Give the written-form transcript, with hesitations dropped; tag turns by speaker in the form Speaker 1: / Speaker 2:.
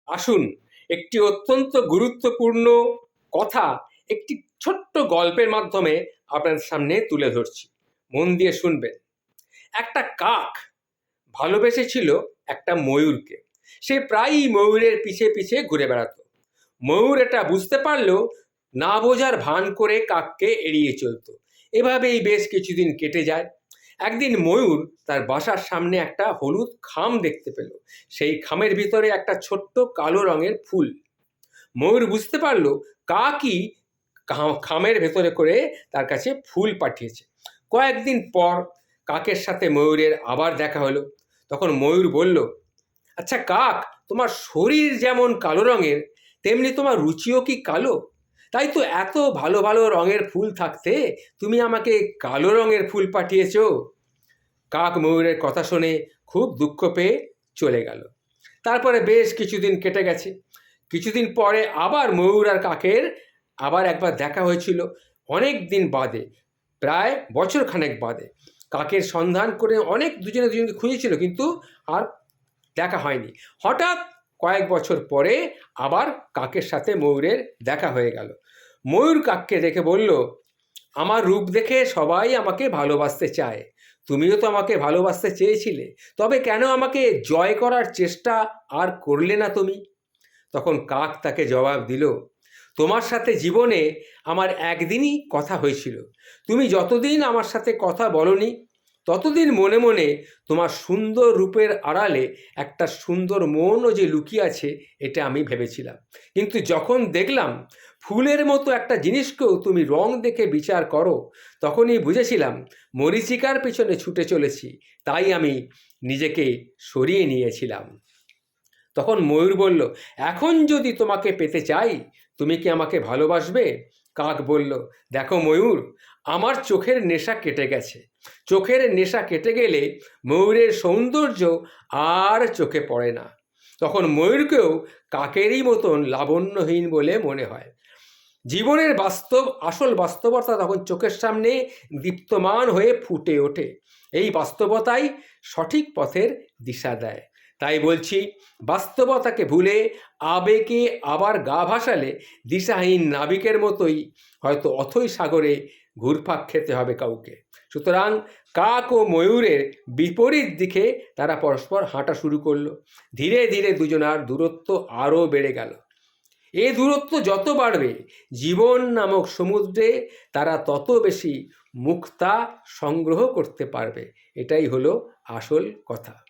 Speaker 1: আসুন একটি অত্যন্ত গুরুত্বপূর্ণ কথা একটি ছোট্ট গল্পের মাধ্যমে আপনাদের সামনে তুলে ধরছি। মন দিয়ে শুনবেন। একটা কাক ভালোবেসেছিল একটা ময়ূরকে। সে প্রায়ই ময়ূরের পিছে পিছে ঘুরে বেড়াতো। ময়ূর এটা বুঝতে পারলেও না বোঝার ভান করে কাককে এড়িয়ে চলতো। এভাবেই বেশ কিছুদিন কেটে যায়। একদিন ময়ূর তার বাসার সামনে একটা হলুদ খাম দেখতে পেল। সেই খামের ভিতরে একটা ছোট্ট কালো রঙের ফুল। ময়ূর বুঝতে পারলো কাকই খামের ভেতরে করে তার কাছে ফুল পাঠিয়েছে। কয়েকদিন পর কাকের সাথে ময়ূরের আবার দেখা হলো। তখন ময়ূর বলল, আচ্ছা কাক, তোমার শরীর যেমন কালো রঙের, তেমনি তোমার রুচিও কি কালো? তাই তো এত ভালো ভালো রঙের ফুল থাকতে তুমি আমাকে কালো রঙের ফুল পাঠিয়েছ। কাক ময়ূরের কথা শুনে খুব দুঃখ পেয়ে চলে গেল। তারপরে বেশ কিছুদিন কেটে গেছে। কিছুদিন পরে আবার ময়ূর আর কাকের আবার একবার দেখা হয়েছিল, অনেক দিন বাদে, প্রায় বছরখানেক বাদে। কাকের সন্ধান করে অনেক দুজনে দুজনকে খুঁজেছিল, কিন্তু আর দেখা হয়নি। হঠাৎ কয়েক বছর পরে আবার কাকের সাথে ময়ূরের দেখা হয়ে গেল। ময়ূর কাককে দেখে বলল, আমার রূপ দেখে সবাই আমাকে ভালোবাসতে চায়। তুমিও তো আমাকে ভালোবাসতে চেয়েছিলে, তবে কেন আমাকে জয় করার চেষ্টা আর করলে না তুমি? তখন কাক তাকে জবাব দিল, তোমার সাথে জীবনে আমার একদিনই কথা হয়েছিল। তুমি যতদিন আমার সাথে কথা বলনি, ততদিন মনে মনে তোমার সুন্দর রূপের আড়ালে একটা সুন্দর মনও যে লুকিয়ে আছে এটা আমি ভেবেছিলাম। কিন্তু যখন দেখলাম ফুলের মতো একটা জিনিসকেও তুমি রং দেখে বিচার করো, তখনই বুঝেছিলাম মরীচিকার পেছনে ছুটে চলেছি। তাই আমি নিজেকে সরিয়ে নিয়েছিলাম। তখন ময়ূর বলল, এখন যদি তোমাকে পেতে চাই, তুমি কি আমাকে ভালোবাসবে? কাক বলল, দেখো ময়ূর, আমার চোখের নেশা কেটে গেছে। চোখের নেশা কেটে গেলে ময়ূরের সৌন্দর্য আর চোখে পড়ে না। তখন ময়ূরকেও কাকেরই মতন লাবণ্যহীন বলে মনে হয়। জীবনের আসল বাস্তবতা তখন চোখের সামনে দীপ্তমান হয়ে ফুটে ওঠে। এই বাস্তবতাই সঠিক পথের দিশা দেয়। তাই বলছি, বাস্তবতাকে ভুলে আবেগে আবার গা ভাসালে দিশাহীন নাবিকের মতোই হয়তো অথই সাগরে ঘুরপাক খেতে হবে কাউকে। সুতরাং কাক ও ময়ূরের বিপরীত দিকে তারা পরস্পর হাঁটা শুরু করলো। ধীরে ধীরে দুজনার দূরত্ব আরও বেড়ে গেল। এ দূরত্ব যত বাড়বে, জীবন নামক সমুদ্রে তারা তত বেশি মুক্তা সংগ্রহ করতে পারবে। এটাই হলো আসল কথা।